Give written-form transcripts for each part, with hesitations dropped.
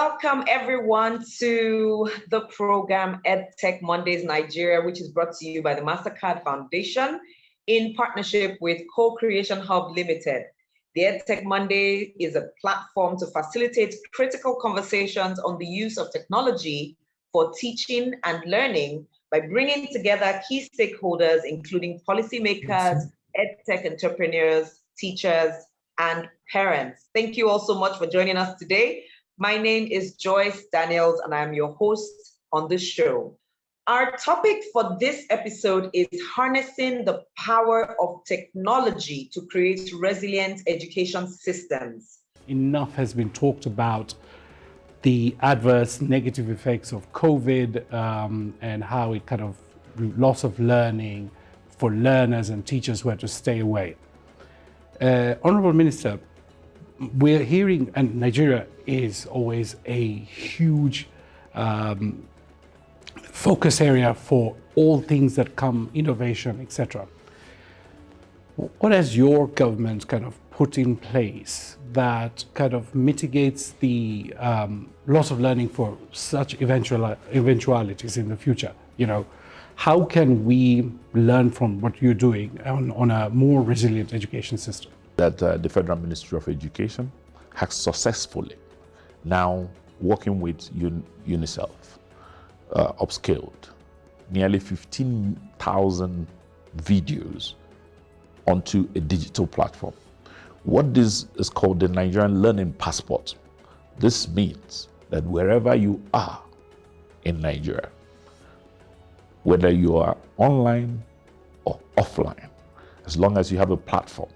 Welcome everyone to the program EdTech Mondays Nigeria, which is brought to you by the MastercardFoundation in partnership with Co-Creation Hub Limited. The EdTech Monday is a platform to facilitate critical conversations on the use of technology for teaching and learning by bringing together key stakeholders, including policymakers, EdTech entrepreneurs, teachers, and parents. Thank you all so much for joining us today. My name is Joyce Daniels, and I'm your host on this show. Our topic for this episode is harnessing the power of technology to create resilient education systems. Enough has been talked about the adverse negative effects of COVID and how it kind of loss of learning for learners and teachers who had to stay away. Honorable Minister, we're hearing, and Nigeria is always a huge focus area for all things that come, innovation, etc. What has your government kind of put in place that kind of mitigates the loss of learning for such eventualities in the future? You know, how can we learn from what you're doing on a more resilient education system? That the Federal Ministry of Education has successfully now working with UNICEF upscaled nearly 15,000 videos onto a digital platform. What this is called the Nigerian Learning Passport. This means that wherever you are in Nigeria, whether you are online or offline, as long as you have a platform,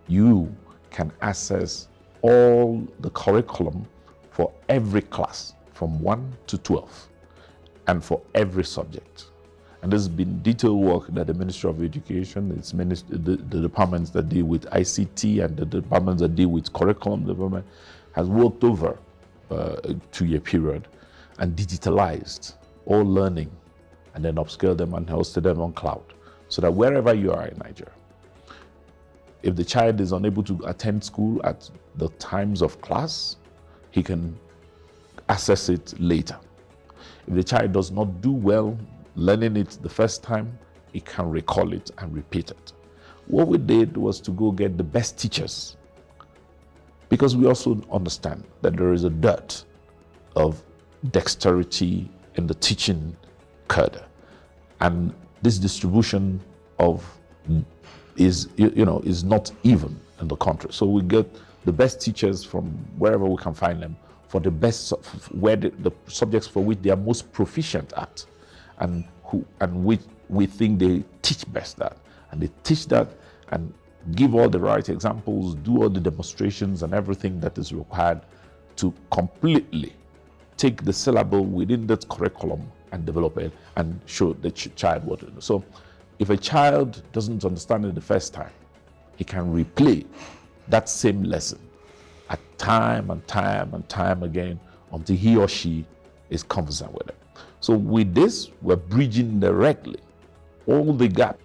you can access all the curriculum for every class from 1 to 12 and for every subject. And this has been detailed work that the Ministry of Education, the departments that deal with ICT and the departments that deal with curriculum development has worked over a 2-year period and digitalized all learning and then upscaled them and hosted them on cloud so that wherever you are in Nigeria, if the child is unable to attend school at the times of class, he can access it later. If the child does not do well learning it the first time, he can recall it and repeat it. What we did was to go get the best teachers, because we also understand that there is a dearth of dexterity in the teaching cadre, and this distribution of is not even in the country. So we get the best teachers from wherever we can find them for the best, where the subjects for which they are most proficient at, and which we think they teach best at, and they teach that and give all the right examples, do all the demonstrations and everything that is required to completely take the syllable within that curriculum and develop it and show the child what to do. So if a child doesn't understand it the first time, he can replay that same lesson at time and time and time again until he or she is conversant with it. So with this, we're bridging directly all the gap.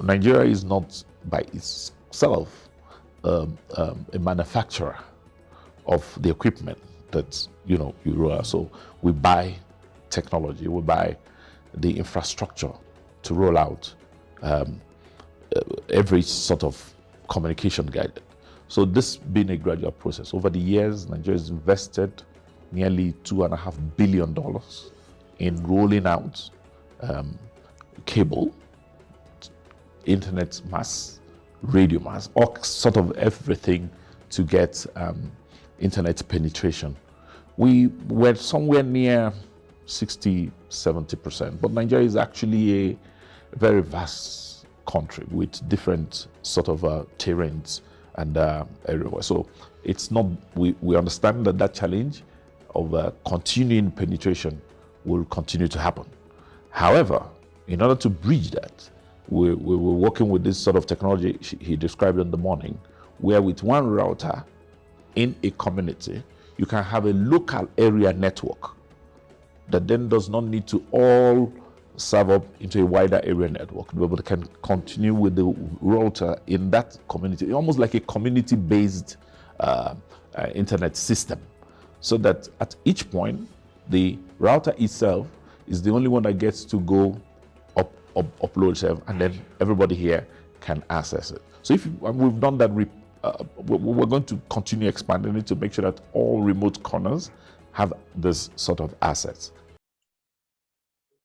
Nigeria is not by itself a manufacturer of the equipment that you roll out. So we buy technology, we buy the infrastructure to roll out every sort of communication guide. So this being a gradual process. Over the years, Nigeria has invested nearly $2.5 billion in rolling out cable, internet mass, radio mass, all sort of everything to get internet penetration. We were somewhere near 60-70%, but Nigeria is actually a very vast country with different sort of terrains and everywhere. So it's not, we understand that challenge of continuing penetration will continue to happen. However, in order to bridge that, we were working with this sort of technology he described in the morning, where with one router in a community, you can have a local area network that then does not need to all serve up into a wider area network, but can continue with the router in that community, almost like a community-based internet system, so that at each point, the router itself is the only one that gets to go upload itself, and then everybody here can access it. So if we've done that, we're going to continue expanding it to make sure that all remote corners have this sort of assets.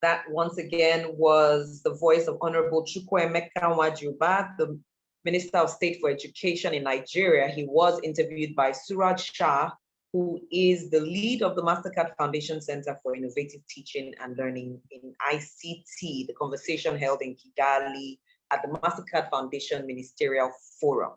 That once again was the voice of Honorable Chukwuemeka Nwajuba, the Minister of State for Education in Nigeria. He was interviewed by Suraj Shah, who is the lead of the MasterCard Foundation Center for Innovative Teaching and Learning in ICT, the conversation held in Kigali at the MasterCard Foundation Ministerial Forum.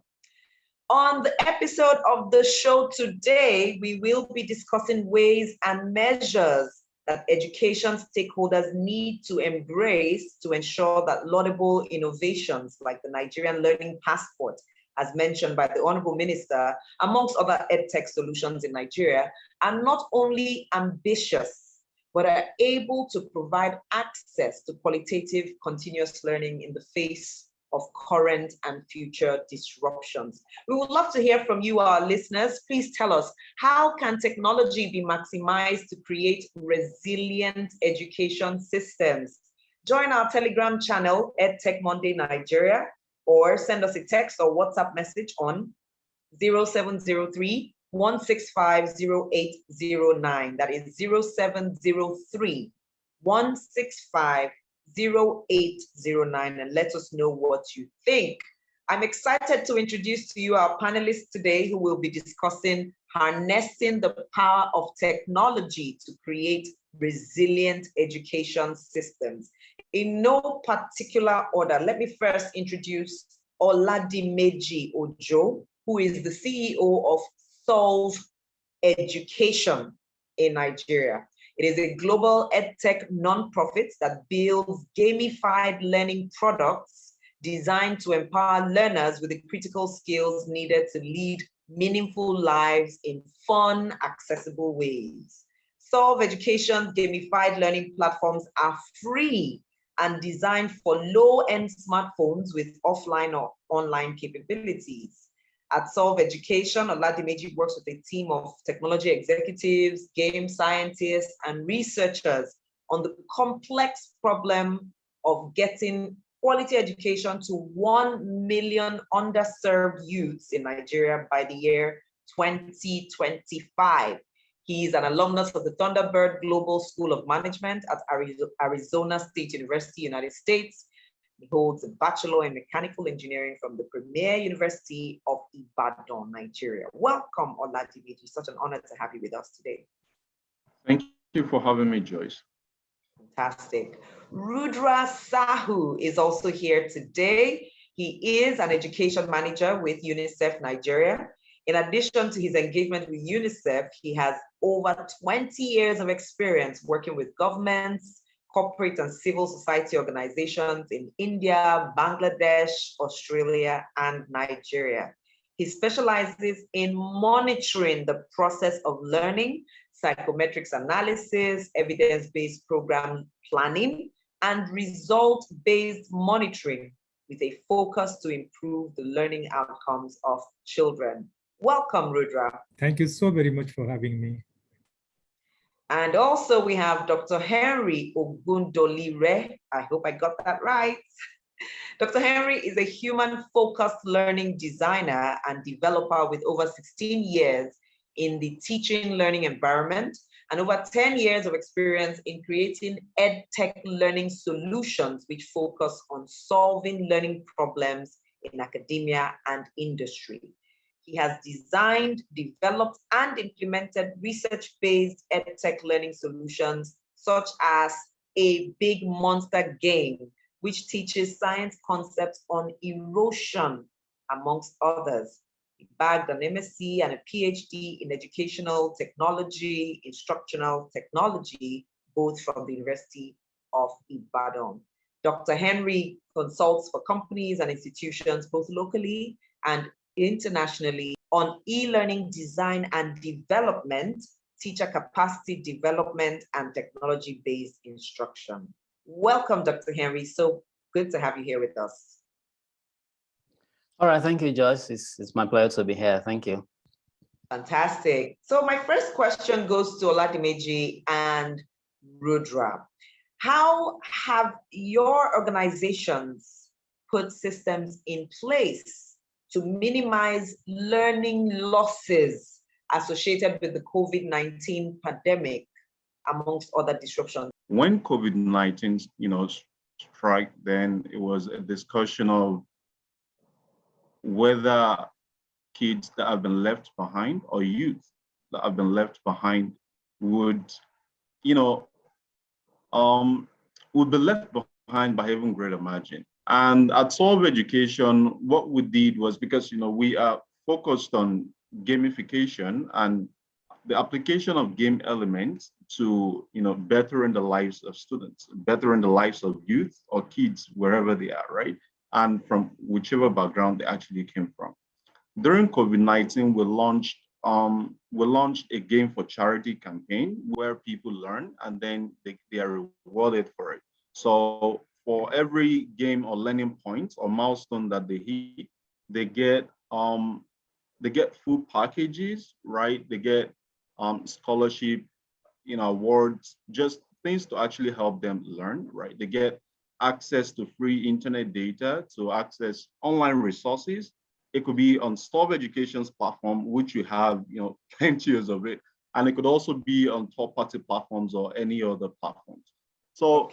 On the episode of the show today, we will be discussing ways and measures that education stakeholders need to embrace to ensure that laudable innovations like the Nigerian Learning Passport, as mentioned by the Honorable Minister, amongst other EdTech solutions in Nigeria, are not only ambitious, but are able to provide access to qualitative continuous learning in the face of current and future disruptions. We would love to hear from you, our listeners. Please tell us, how can technology be maximized to create resilient education systems? Join our Telegram channel, EdTech Monday Nigeria, or send us a text or WhatsApp message on 0703 165 0809. That is 0703 165 0809, and let us know what you think. I'm excited to introduce to you our panelists today, who will be discussing harnessing the power of technology to create resilient education systems. In no particular order, let me first introduce Oladimeji Ojo, who is the CEO of Solve Education in Nigeria. It is a global EdTech nonprofit that builds gamified learning products designed to empower learners with the critical skills needed to lead meaningful lives in fun, accessible ways. Solve Education's gamified learning platforms are free and designed for low-end smartphones with offline or online capabilities. At Solve Education, Oladimeji works with a team of technology executives, game scientists, and researchers on the complex problem of getting quality education to 1 million underserved youths in Nigeria by the year 2025. He is an alumnus of the Thunderbird Global School of Management at Arizona State University, United States. He holds a Bachelor in Mechanical Engineering from the Premier University of Ibadan, Nigeria. Welcome, Oladimeji. It's such an honor to have you with us today. Thank you for having me, Joyce. Fantastic. Rudra Sahoo is also here today. He is an education manager with UNICEF Nigeria. In addition to his engagement with UNICEF, he has over 20 years of experience working with governments, corporate and civil society organizations in India, Bangladesh, Australia, and Nigeria. He specializes in monitoring the process of learning, psychometrics analysis, evidence-based program planning, and result-based monitoring with a focus to improve the learning outcomes of children. Welcome, Rudra. Thank you so very much for having me. And also we have Dr. Henry Ogundolire. I hope I got that right. Dr. Henry is a human-focused learning designer and developer with over 16 years in the teaching learning environment and over 10 years of experience in creating EdTech learning solutions which focus on solving learning problems in academia and industry. He has designed, developed, and implemented research-based EdTech learning solutions, such as a big monster game, which teaches science concepts on erosion, amongst others. He bagged an MSc and a PhD in educational technology, instructional technology, both from the University of Ibadan. Dr. Henry consults for companies and institutions, both locally and internationally, on e-learning design and development, teacher capacity development, and technology-based instruction. Welcome, Dr. Henry. So good to have you here with us. All right, thank you, Joyce. It's my pleasure to be here. Thank you. Fantastic. So my first question goes to Oladimeji and Rudra. How have your organizations put systems in place to minimize learning losses associated with the COVID-19 pandemic, amongst other disruptions? When COVID-19, struck, then it was a discussion of whether kids that have been left behind or youth that have been left behind would be left behind by even greater margin. And at Sahoo Education, what we did was, because we are focused on gamification and the application of game elements to bettering the lives of students, bettering the lives of youth or kids wherever they are, right? And from whichever background they actually came from. During COVID-19, we launched a game for charity campaign where people learn and then they are rewarded for it. So for every game or learning point or milestone that they hit, they get food packages, right? They get scholarship, awards, just things to actually help them learn, right? They get access to free internet data to access online resources. It could be on Sahoo Education's platform, which you have, plenty of it. And it could also be on third-party platforms or any other platforms. So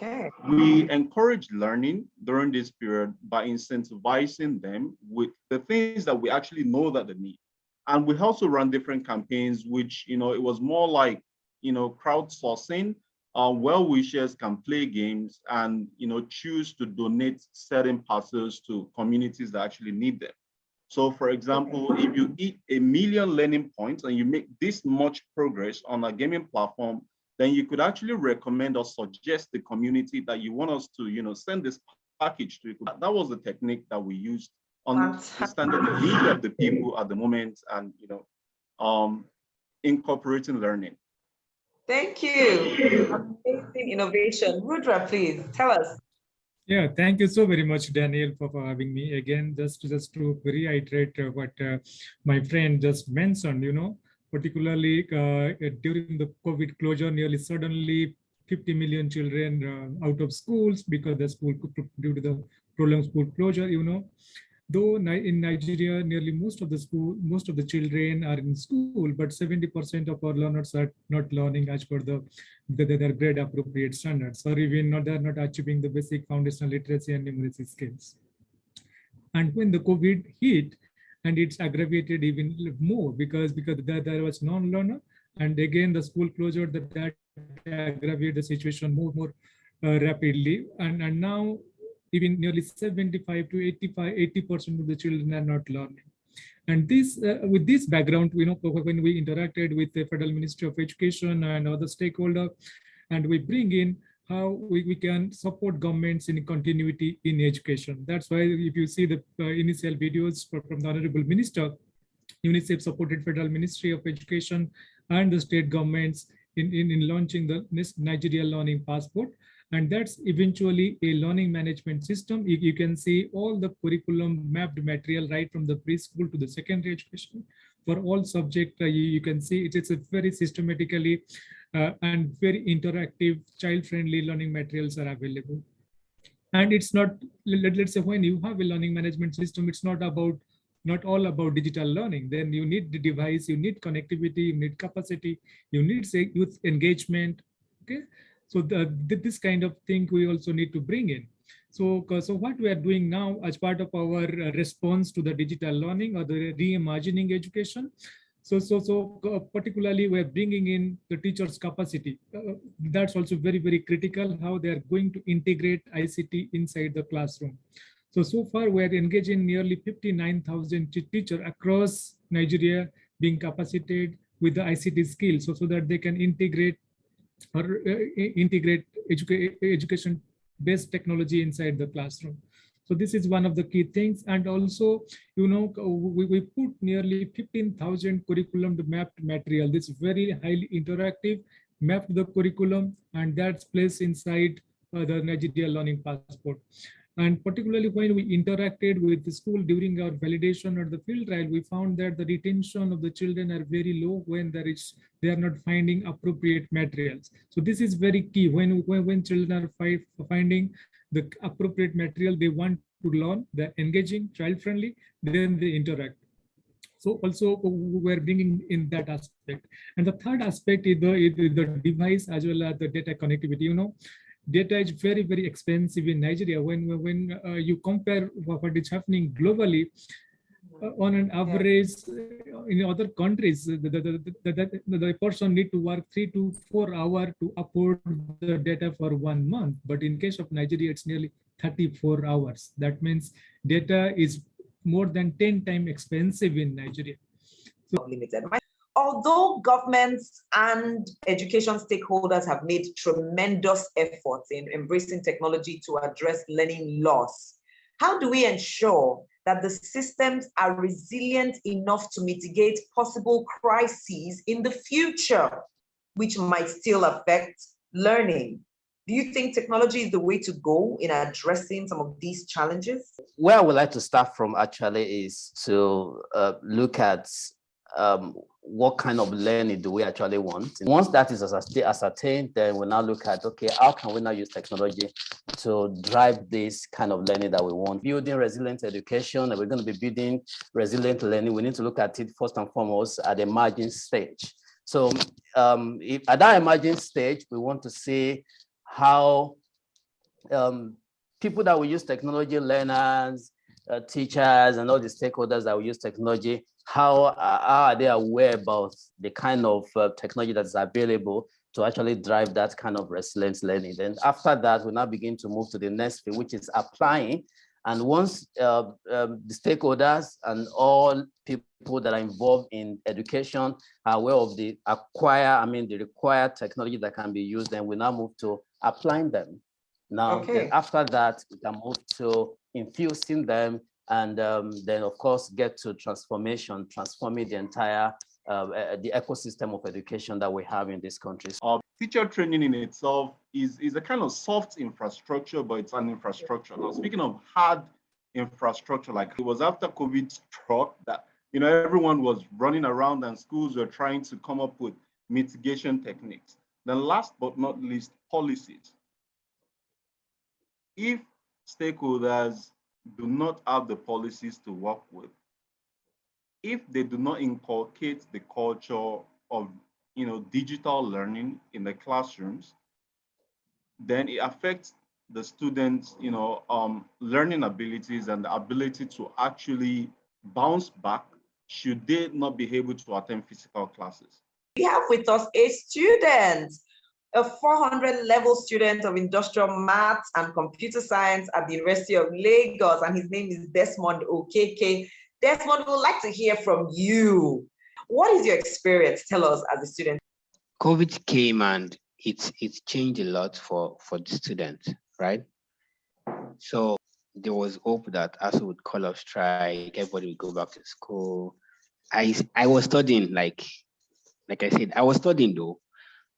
we encourage learning during this period by incentivizing them with the things that we actually know that they need. And we also run different campaigns, which, it was more like, crowdsourcing. Well-wishers can play games and, choose to donate certain parcels to communities that actually need them. So for example, if you hit 1 million learning points and you make this much progress on a gaming platform, then you could actually recommend or suggest the community that you want us to, send this package to. That was the technique that we used on understanding the need of the people at the moment and, incorporating learning. Thank you. Amazing innovation. Rudra, please tell us. Yeah, thank you so very much, Daniel, for having me again. Just to reiterate what my friend just mentioned, particularly during the COVID closure, nearly suddenly 50 million children out of schools because the school due to the prolonged school closure, Though in Nigeria, nearly most of the children are in school, but 70% of our learners are not learning as per their grade appropriate standards, or even they're not achieving the basic foundational literacy and numeracy skills. And when the COVID hit, and it's aggravated even more because there was non-learner, and again the school closure that aggravated the situation more rapidly, and now even nearly 75 to 80% of the children are not learning. And this, with this background, when we interacted with the Federal Ministry of Education and other stakeholders, and we bring in how we can support governments in continuity in education. That's why if you see the initial videos from the Honorable Minister, UNICEF supported Federal Ministry of Education and the state governments in launching the Nigeria Learning Passport. And that's eventually a learning management system. You can see all the curriculum mapped material right from the preschool to the secondary education. For all subjects, you can see it's a very systematically and very interactive, child-friendly learning materials are available. And it's not, let's say when you have a learning management system, it's not all about digital learning. Then you need the device, you need connectivity, you need capacity, you need say youth engagement, okay? So this kind of thing we also need to bring in. So what we are doing now as part of our response to the digital learning or the reimagining education. So particularly we're bringing in the teachers' capacity. That's also very, very critical how they are going to integrate ICT inside the classroom. So far we're engaging nearly 59,000 teachers across Nigeria being capacitated with the ICT skills so that they can integrate education-based technology inside the classroom. So this is one of the key things. And also, we put nearly 15,000 curriculum mapped material. This is very highly interactive, mapped the curriculum, and that's placed inside the Nigeria Learning Passport. And particularly when we interacted with the school during our validation or the field trial, we found that the retention of the children are very low when they are not finding appropriate materials. So this is very key. When children are finding the appropriate material they want to learn, they're engaging, child-friendly, then they interact. So also we're bringing in that aspect. And the third aspect is the device as well as the data connectivity. You know, data is very, very expensive in Nigeria. When you compare what is happening globally, on an average, in other countries, the person need to work 3 to 4 hours to upload the data for 1 month. But in case of Nigeria, it's nearly 34 hours. That means data is more than 10 times expensive in Nigeria. So, limited. Although governments and education stakeholders have made tremendous efforts in embracing technology to address learning loss, how do we ensure that the systems are resilient enough to mitigate possible crises in the future, which might still affect learning? Do you think technology is the way to go in addressing some of these challenges? Where I would like to start from actually is to look at what kind of learning do we actually want. Once that is ascertained, then we now look at, okay, how can we now use technology to drive this kind of learning that we want? Building resilient education, and we're going to be building resilient learning. We need to look at it first and foremost at the emerging stage. So if at that emerging stage, we want to see how people that will use technology, learners, teachers, and all the stakeholders that will use technology, how are they aware about the kind of technology that's available to actually drive that kind of resilient learning? Then after that, we now begin to move to the next phase, which is applying. And once the stakeholders and all people that are involved in education are aware of the required technology that can be used, then we now move to applying them. Now, then after that, we can move to infusing them, and then of course get to transforming the entire the ecosystem of education that we have in this country. Teacher training in itself is a kind of soft infrastructure, but it's an infrastructure. Now, speaking of hard infrastructure, like it was after COVID struck that, you know, everyone was running around and schools were trying to come up with mitigation techniques. Then last but not least, policies. If stakeholders do not have the policies to work with, if they do not inculcate the culture of, you know, digital learning in the classrooms, then it affects the students, you know, learning abilities and the ability to actually bounce back should they not be able to attend physical classes. We have with us a student, a 400 level student of industrial maths and computer science at the University of Lagos, and his name is Desmond Okeke. Desmond, we would like to hear from you. What is your experience? Tell us as a student. COVID came and it's changed a lot for the students, right? So there was hope that ASU would call off strike, everybody would go back to school. I was studying, like I said, I was studying though,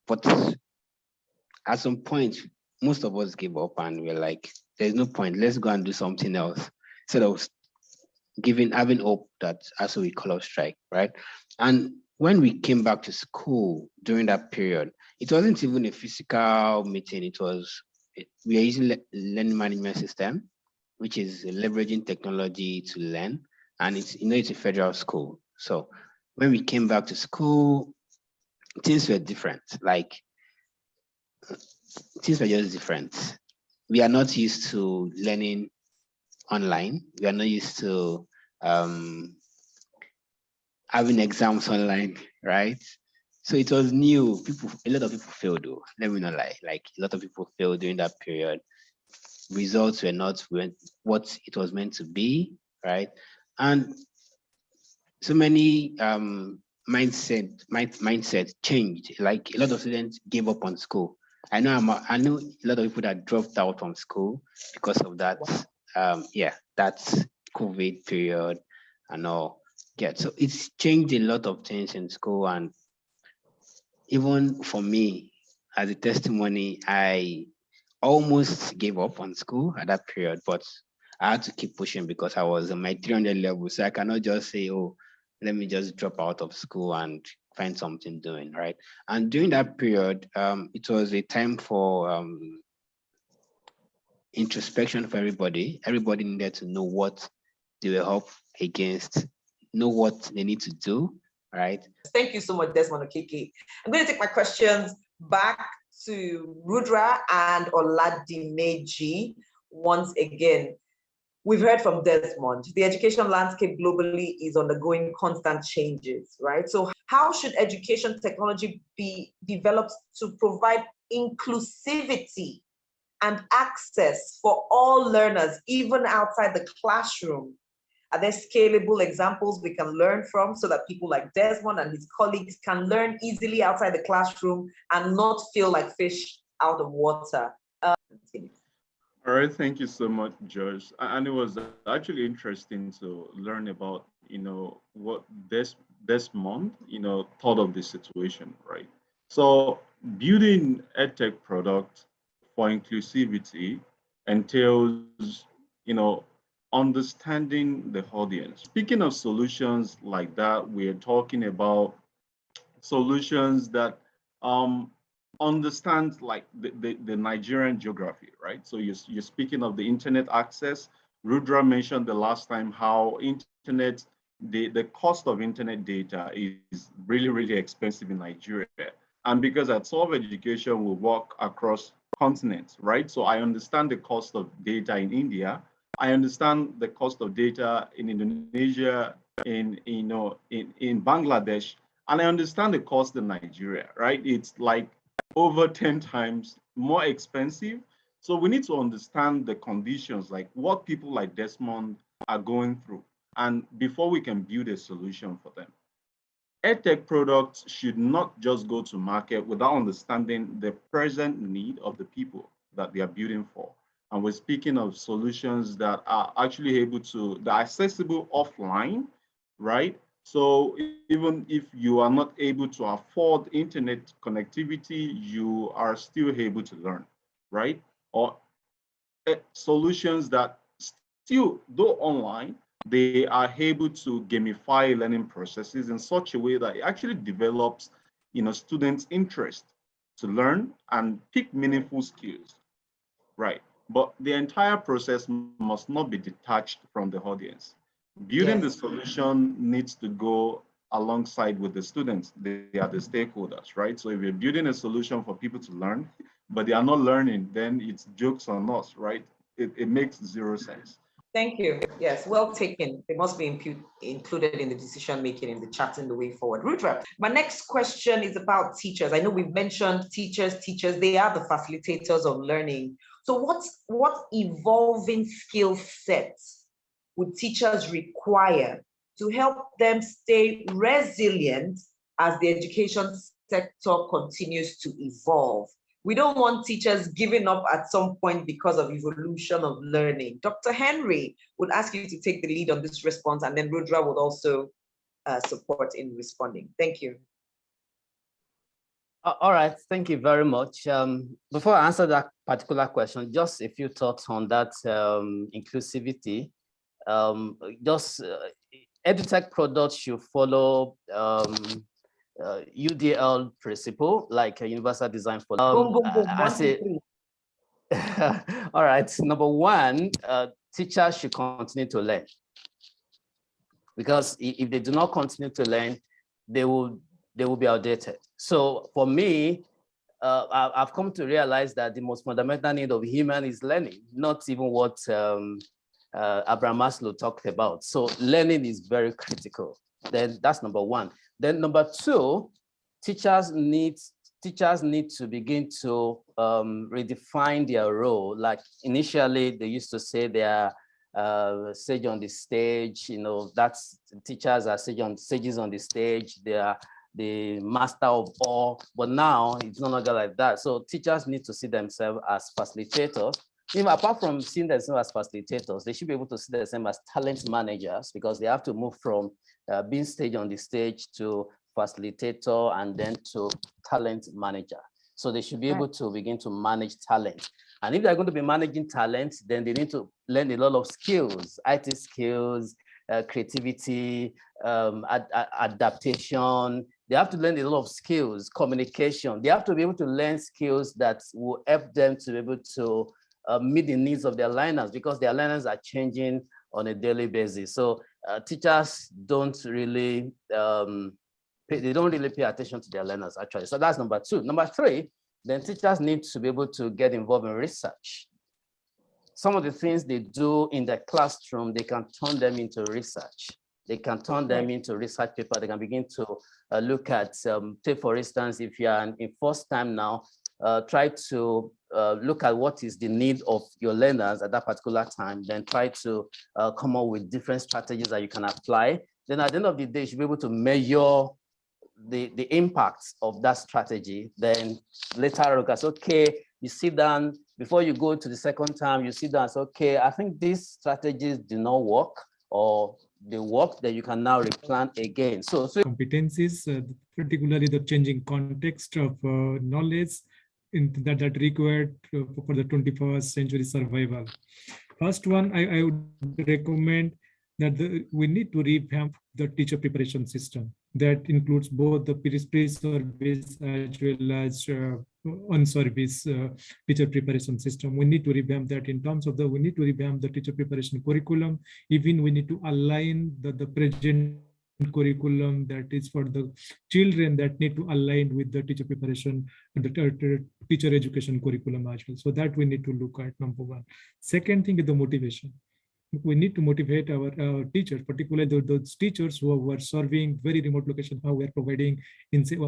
but at some point, most of us gave up and we're like, there's no point, let's go and do something else. Instead of having hope that ASU will call off strike, right? And when we came back to school during that period, it wasn't even a physical meeting. We are using learning management system, which is leveraging technology to learn. And it's a federal school. So when we came back to school, things were different. Things were just different. We are not used to learning online. We are not used to having exams online, right? So it was new. A lot of people failed though. Let me not lie. A lot of people failed during that period. Results were not what it was meant to be, right? And so many mindset changed. Like a lot of students gave up on school. I know a lot of people that dropped out from school because of that. That's COVID period and all. Yeah, so it's changed a lot of things in school, and even for me, as a testimony, almost gave up on school at that period, but I had to keep pushing because I was on my 300 level. So I cannot just say, oh, let me just drop out of school and find something doing, right? And during that period, it was a time for introspection for everybody. Everybody needed to know what they were up against, know what they need to do, right? Thank you so much, Desmond Okeke. I'm going to take my questions back to Rudra and Oladimeji once again. We've heard from Desmond, the education landscape globally is undergoing constant changes, right? So how should education technology be developed to provide inclusivity and access for all learners, even outside the classroom? Are there scalable examples we can learn from so that people like Desmond and his colleagues can learn easily outside the classroom and not feel like fish out of water? All right, thank you so much, Joyce. And it was actually interesting to learn about, what Desmond, thought of this situation, right? So building EdTech product for inclusivity entails, understanding the audience. Speaking of solutions like that, we're talking about solutions that understand like the Nigerian geography, right? So you're speaking of the internet access. Rudra mentioned the last time how internet, the cost of internet data is really, really expensive in Nigeria. And because at Solve Education, we work across continents, right? So I understand the cost of data in India. I understand the cost of data in Indonesia, in Bangladesh, and I understand the cost in Nigeria, right? It's like over 10 times more expensive. So we need to understand the conditions, like what people like Desmond are going through, and before we can build a solution for them. EdTech products should not just go to market without understanding the present need of the people that they are building for. And we're speaking of solutions that are actually they're accessible offline, right? So even if you are not able to afford internet connectivity, you are still able to learn, right? Or solutions that still, though online, they are able to gamify learning processes in such a way that it actually develops, students' interest to learn and pick meaningful skills, right? But the entire process must not be detached from the audience. Building the solution needs to go alongside with the students. They are the stakeholders, right? So if you're building a solution for people to learn, but they are not learning, then it's jokes on us, right? It makes zero sense. Thank you. Yes, well taken. They must be included in the decision making, in the charting the way forward. Rudra, my next question is about teachers. I know we've mentioned teachers, they are the facilitators of learning. So what evolving skill sets would teachers require to help them stay resilient as the education sector continues to evolve? We don't want teachers giving up at some point because of evolution of learning. Dr. Henry would ask you to take the lead on this response, and then Rudra would also support in responding. Thank you. All right, thank you very much. Before I answer that particular question, just a few thoughts on that inclusivity. EdTech products should follow UDL principle, like a universal design for all right, number one, teachers should continue to learn, because if they do not continue to learn, they will be outdated. So for me, I've come to realize that the most fundamental need of human is learning, not even what Abraham Maslow talked about. So learning is very critical. Then that's number one. Then number two, teachers need to begin to redefine their role. Like initially, they used to say they are sage on the stage. That's teachers are sages on the stage. They are the master of all. But now it's no longer like that. So teachers need to see themselves as facilitators. Even apart from seeing themselves as facilitators, they should be able to see themselves as talent managers, because they have to move from being stage on the stage to facilitator and then to talent manager. So they should be able to begin to manage talent. And if they're going to be managing talent, then they need to learn a lot of skills, IT skills, creativity, adaptation. They have to learn a lot of skills, communication. They have to be able to learn skills that will help them to be able to meet the needs of their learners, because their learners are changing on a daily basis. So teachers don't really, they don't really pay attention to their learners, actually. So that's number two. Number three, then teachers need to be able to get involved in research. Some of the things they do in the classroom, they can turn them into research. They can turn them into research paper. They can begin to look at, take for instance, if you're in first time now, try to look at what is the need of your learners at that particular time, then try to come up with different strategies that you can apply. Then at the end of the day, you should be able to measure the impact of that strategy. Then later, look at, okay, you sit down, before you go to the second time, you sit down and say, okay, I think these strategies do not work, or they work, then you can now replan again. So competencies, particularly the changing context of knowledge that required for the 21st century survival. First one, I would recommend that we need to revamp the teacher preparation system. That includes both the pre-service as well as on-service teacher preparation system. We need to revamp that in terms of we need to revamp the teacher preparation curriculum. Even we need to align the present curriculum that is for the children that need to align with the teacher preparation, the teacher education curriculum as well. So that we need to look at, number one. Second thing is the motivation. We need to motivate our teachers, particularly those teachers who are serving very remote locations, how we are providing,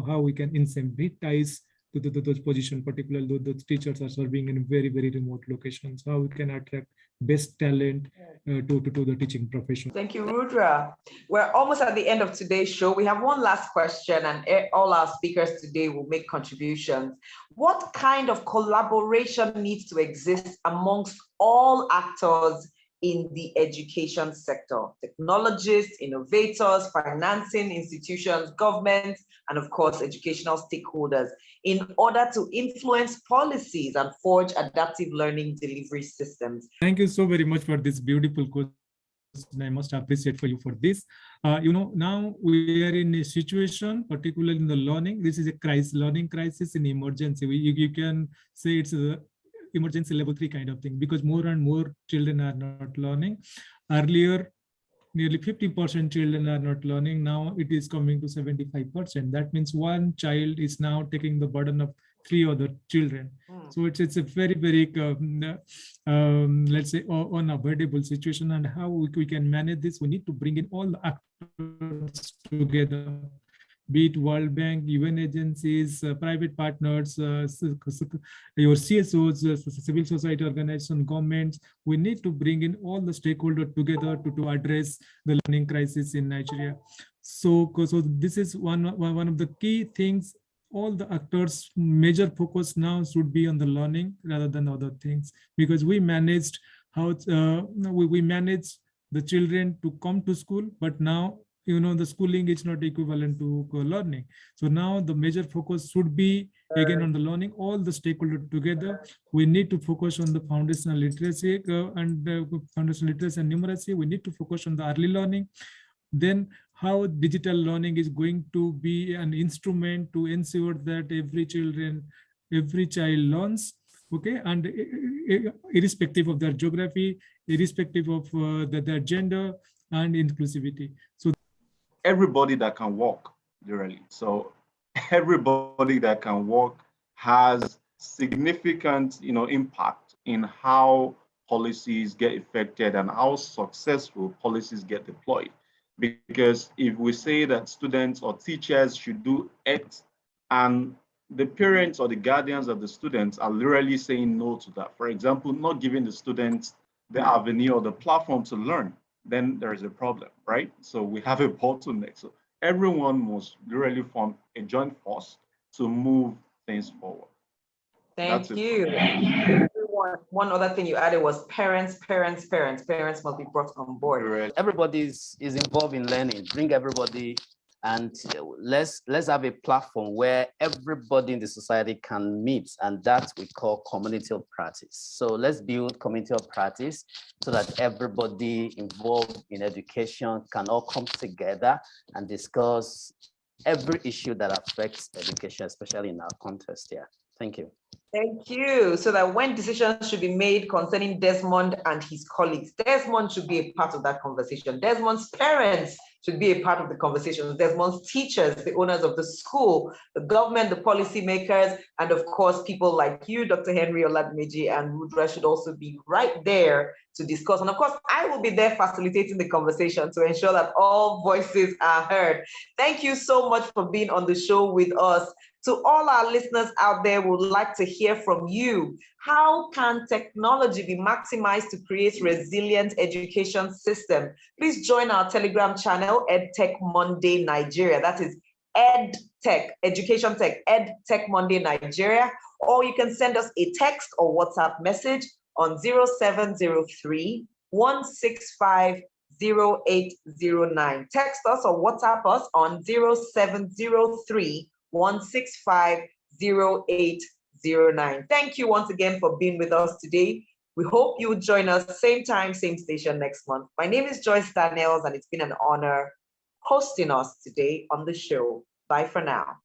how we can incentivize to those positions, particularly those teachers are serving in very, very remote locations, how we can attract best talent to the teaching profession. Thank you, Rudra. We're almost at the end of today's show. We have one last question, and all our speakers today will make contributions. What kind of collaboration needs to exist amongst all actors in the education sector? Technologists, innovators, financing institutions, governments, and of course, educational stakeholders, in order to influence policies and forge adaptive learning delivery systems. Thank you so very much for this beautiful question. I must appreciate for you for this. Now we are in a situation, particularly in the learning. This is a learning crisis in emergency. You can say it's a emergency level 3 kind of thing, because more and more children are not learning. Earlier, nearly 50% children are not learning. Now it is coming to 75%. That means one child is now taking the burden of 3 other children. So it's a very, very, let's say, unavoidable situation. And how we can manage this, we need to bring in all the actors together, be it World Bank, UN agencies, private partners, your CSOs, civil society organizations, governments. We need to bring in all the stakeholders together to address the learning crisis in Nigeria. So this is one of the key things. All the actors' major focus now should be on the learning rather than other things, because we managed we managed the children to come to school, but now the schooling is not equivalent to learning. So now the major focus should be again on the learning, all the stakeholders together. We need to focus on the foundational literacy foundational literacy and numeracy. We need to focus on the early learning. Then how digital learning is going to be an instrument to ensure that every child learns, okay, and irrespective of their geography, irrespective of their gender and inclusivity. So everybody that can walk, literally. So everybody that can walk has significant, impact in how policies get affected and how successful policies get deployed. Because if we say that students or teachers should do X, and the parents or the guardians of the students are literally saying no to that, for example, not giving the students the avenue or the platform to learn, then there is a problem, right? So we have a bottleneck. So everyone must really form a joint force to move things forward. Thank you. One other thing you added was parents must be brought on board. Everybody is involved in learning. Bring everybody And let's have a platform where everybody in the society can meet, and that we call community of practice. So let's build community of practice so that everybody involved in education can all come together and discuss every issue that affects education, especially in our context here. Thank you. Thank you. So that when decisions should be made concerning Desmond and his colleagues, Desmond should be a part of that conversation. Desmond's parents should be a part of the conversation. Desmond's teachers, the owners of the school, the government, the policymakers, and of course, people like you, Dr. Henry, Oladimeji, and Rudra should also be right there to discuss. And of course, I will be there facilitating the conversation to ensure that all voices are heard. Thank you so much for being on the show with us. To all our listeners out there, we would like to hear from you. How can technology be maximized to create resilient education system? Please join our Telegram channel, EdTech Monday Nigeria. That is EdTech, Education Tech, EdTech Monday Nigeria. Or you can send us a text or WhatsApp message on 0703 165 0809. Text us or WhatsApp us on 0703 165 0809. Thank you once again for being with us today. We hope you will join us same time, same station next month. My name is Joyce Daniels, and it's been an honor hosting us today on the show. Bye for now.